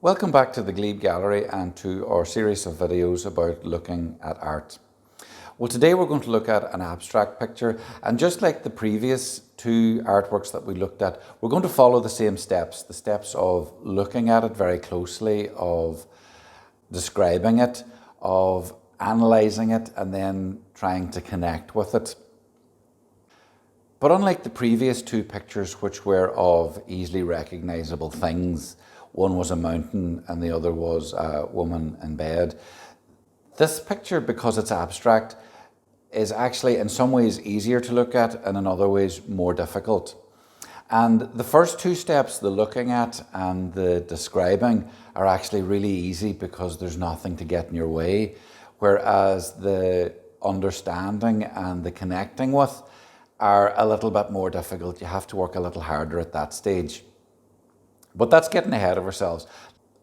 Welcome back to the Glebe Gallery and to our series of videos about looking at art. Well, today we're going to look at an abstract picture, and just like the previous two artworks that we looked at, we're going to follow the same steps, the steps of looking at it very closely, of describing it, of analysing it, and then trying to connect with it. But unlike the previous two pictures, which were of easily recognisable things, one was a mountain and the other was a woman in bed, this picture, because it's abstract, is actually in some ways easier to look at and in other ways more difficult. And the first two steps, the looking at and the describing, are actually really easy because there's nothing to get in your way, whereas the understanding and the connecting with are a little bit more difficult. You have to work a little harder at that stage. But that's getting ahead of ourselves.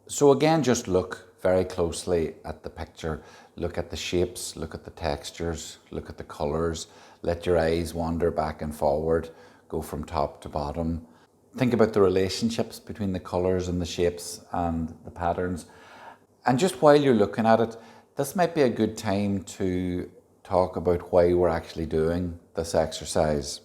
So again, just look very closely at the picture. Look at the shapes, look at the textures, look at the colours. Let your eyes wander back and forward, go from top to bottom. Think about the relationships between the colours and the shapes and the patterns. And just while you're looking at it, this might be a good time to talk about why we're actually doing this exercise.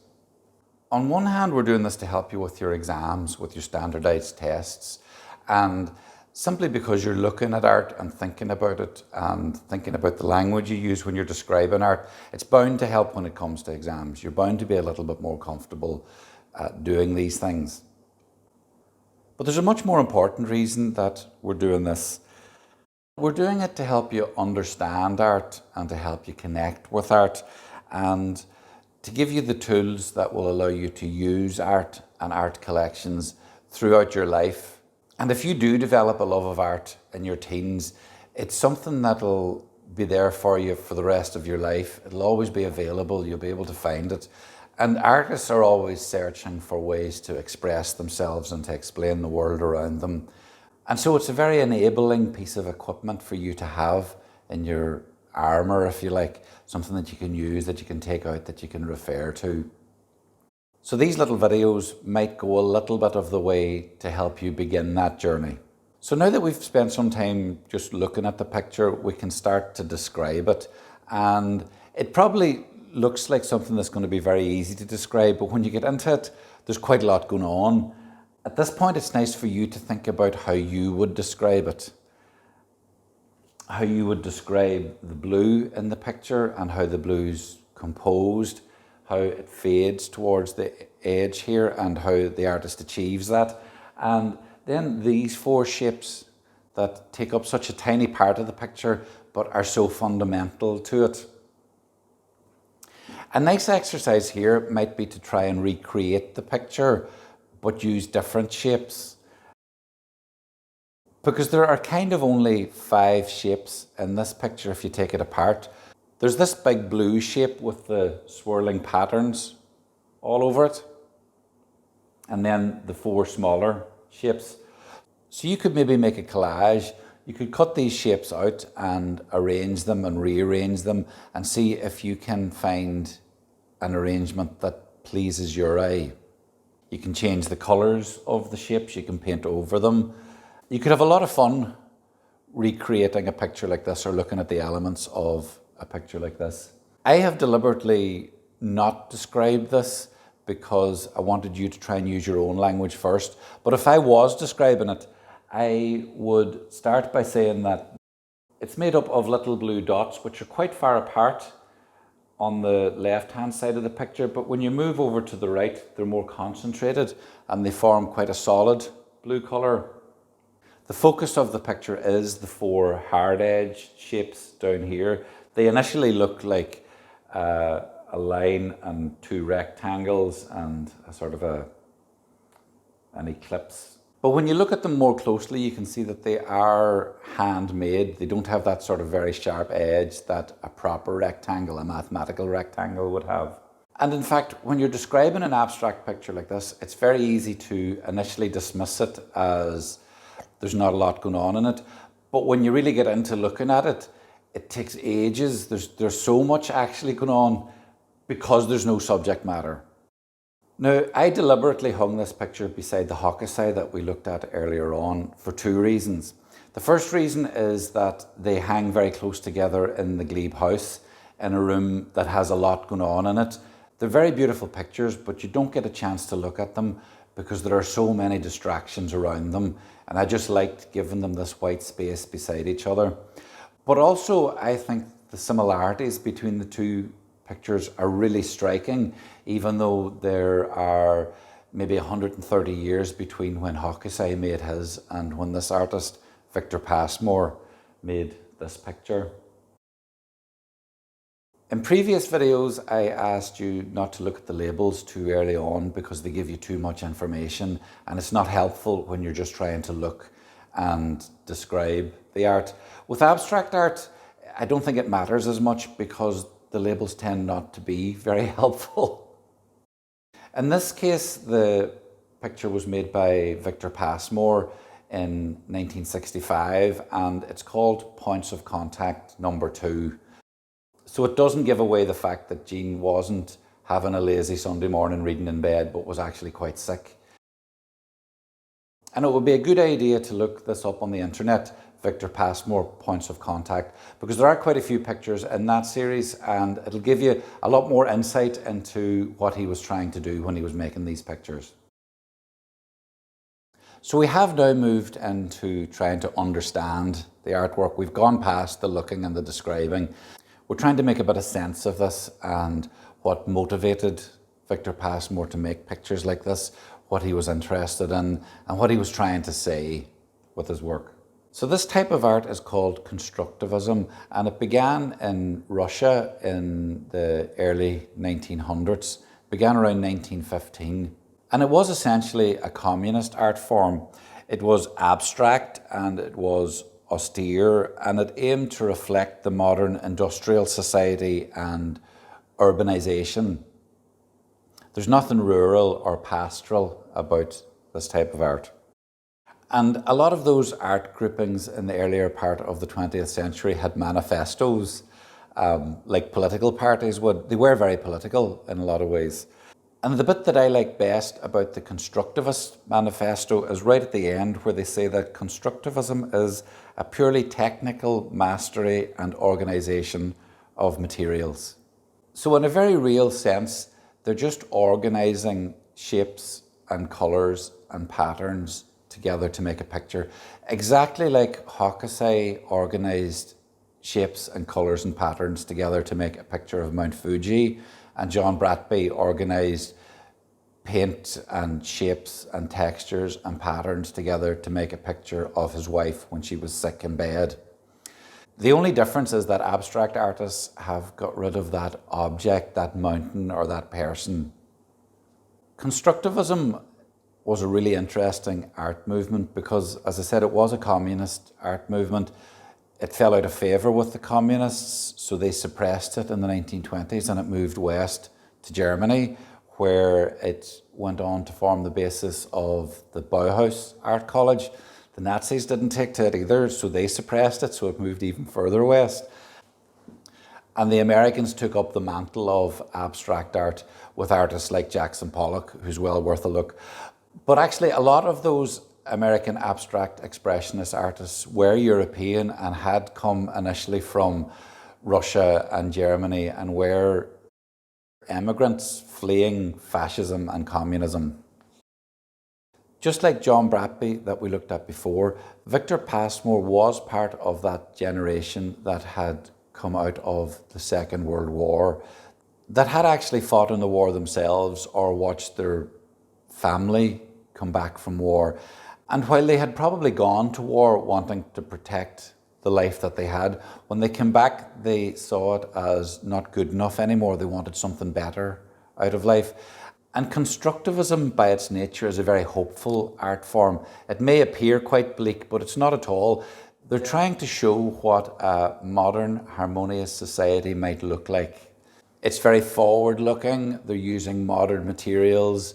On one hand, we're doing this to help you with your exams, with your standardised tests, and simply because you're looking at art and thinking about it and thinking about the language you use when you're describing art, it's bound to help when it comes to exams. You're bound to be a little bit more comfortable doing these things. But there's a much more important reason that we're doing this. We're doing it to help you understand art and to help you connect with art, and to give you the tools that will allow you to use art and art collections throughout your life. And if you do develop a love of art in your teens, it's something that'll be there for you for the rest of your life. It'll always be available, you'll be able to find it. And artists are always searching for ways to express themselves and to explain the world around them. And so it's a very enabling piece of equipment for you to have in your armour, if you like, something that you can use, that you can take out, that you can refer to. So these little videos might go a little bit of the way to help you begin that journey. So now that we've spent some time just looking at the picture, we can start to describe it. And it probably looks like something that's going to be very easy to describe, but when you get into it, there's quite a lot going on. At this point, it's nice for you to think about how you would describe it. How you would describe the blue in the picture and how the blue's composed, how it fades towards the edge here and how the artist achieves that. And then these four shapes that take up such a tiny part of the picture but are so fundamental to it. A nice exercise here might be to try and recreate the picture but use different shapes. Because there are kind of only 5 shapes in this picture if you take it apart. There's this big blue shape with the swirling patterns all over it. And then the 4 smaller shapes. So you could maybe make a collage. You could cut these shapes out and arrange them and rearrange them and see if you can find an arrangement that pleases your eye. You can change the colours of the shapes, you can paint over them. You could have a lot of fun recreating a picture like this or looking at the elements of a picture like this. I have deliberately not described this because I wanted you to try and use your own language first. But if I was describing it, I would start by saying that it's made up of little blue dots which are quite far apart on the left-hand side of the picture, but when you move over to the right, they're more concentrated and they form quite a solid blue colour. The focus of the picture is the 4 hard-edged shapes down here. They initially look like a line and 2 rectangles and a sort of an ellipse. But when you look at them more closely, you can see that they are handmade. They don't have that sort of very sharp edge that a proper rectangle, a mathematical rectangle would have. And in fact, when you're describing an abstract picture like this, it's very easy to initially dismiss it as there's not a lot going on in it. But when you really get into looking at it, it takes ages. There's so much actually going on because there's no subject matter. Now, I deliberately hung this picture beside the Hokusai that we looked at earlier on for two reasons. The first reason is that they hang very close together in the Glebe house in a room that has a lot going on in it. They're very beautiful pictures, but you don't get a chance to look at them because there are so many distractions around them. And I just liked giving them this white space beside each other. But also, I think the similarities between the two pictures are really striking, even though there are maybe 130 years between when Hokusai made his and when this artist, Victor Pasmore, made this picture. In previous videos, I asked you not to look at the labels too early on because they give you too much information and it's not helpful when you're just trying to look and describe the art. With abstract art, I don't think it matters as much because the labels tend not to be very helpful. In this case, the picture was made by Victor Pasmore in 1965 and it's called Points of Contact Number 2. So it doesn't give away the fact that Jean wasn't having a lazy Sunday morning reading in bed, but was actually quite sick. And it would be a good idea to look this up on the internet, Victor Pasmore Points of Contact, because there are quite a few pictures in that series and it'll give you a lot more insight into what he was trying to do when he was making these pictures. So we have now moved into trying to understand the artwork. We've gone past the looking and the describing. We're trying to make a bit of sense of this and what motivated Victor Pasmore to make pictures like this, what he was interested in, and what he was trying to say with his work. So this type of art is called Constructivism, and it began in Russia in the early 1900s, began around 1915, and it was essentially a communist art form. It was abstract and it was austere, and it aimed to reflect the modern industrial society and urbanization. There's nothing rural or pastoral about this type of art. And a lot of those art groupings in the earlier part of the 20th century had manifestos, like political parties would. They were very political in a lot of ways. And the bit that I like best about the Constructivist Manifesto is right at the end where they say that constructivism is a purely technical mastery and organisation of materials. So in a very real sense, they're just organising shapes and colours and patterns together to make a picture. Exactly like Hokusai organised shapes and colours and patterns together to make a picture of Mount Fuji, and John Bratby organised paint and shapes and textures and patterns together to make a picture of his wife when she was sick in bed. The only difference is that abstract artists have got rid of that object, that mountain or that person. Constructivism was a really interesting art movement because, as I said, it was a communist art movement. It fell out of favour with the communists, so they suppressed it in the 1920s and it moved west to Germany, where it went on to form the basis of the Bauhaus Art College. The Nazis didn't take to it either, so they suppressed it, so it moved even further west. And the Americans took up the mantle of abstract art with artists like Jackson Pollock, who's well worth a look. But actually, a lot of those American abstract expressionist artists were European and had come initially from Russia and Germany and were immigrants fleeing fascism and communism. Just like John Bratby that we looked at before, Victor Pasmore was part of that generation that had come out of the Second World War, that had actually fought in the war themselves or watched their family come back from war. And while they had probably gone to war wanting to protect the life that they had, when they came back, they saw it as not good enough anymore. They wanted something better out of life. And constructivism, by its nature, is a very hopeful art form. It may appear quite bleak, but it's not at all. They're trying to show what a modern, harmonious society might look like. It's very forward-looking. They're using modern materials.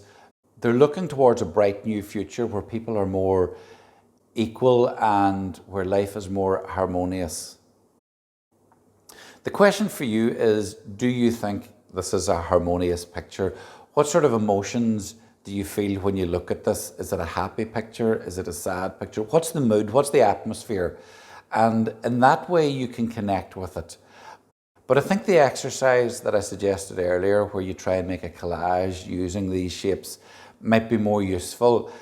They're looking towards a bright new future where people are more equal and where life is more harmonious. The question for you is, do you think this is a harmonious picture, What sort of emotions do you feel when you look at this? Is it a happy picture? Is it a sad picture? What's the mood? What's the atmosphere? And in that way you can connect with it. But I think the exercise that I suggested earlier, where you try and make a collage using these shapes, might be more useful.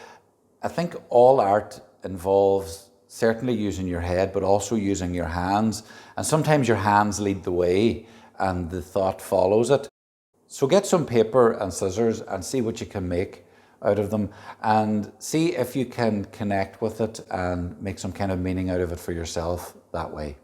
I think all art involves certainly using your head, but also using your hands. And sometimes your hands lead the way and the thought follows it. So get some paper and scissors and see what you can make out of them, and see if you can connect with it and make some kind of meaning out of it for yourself that way.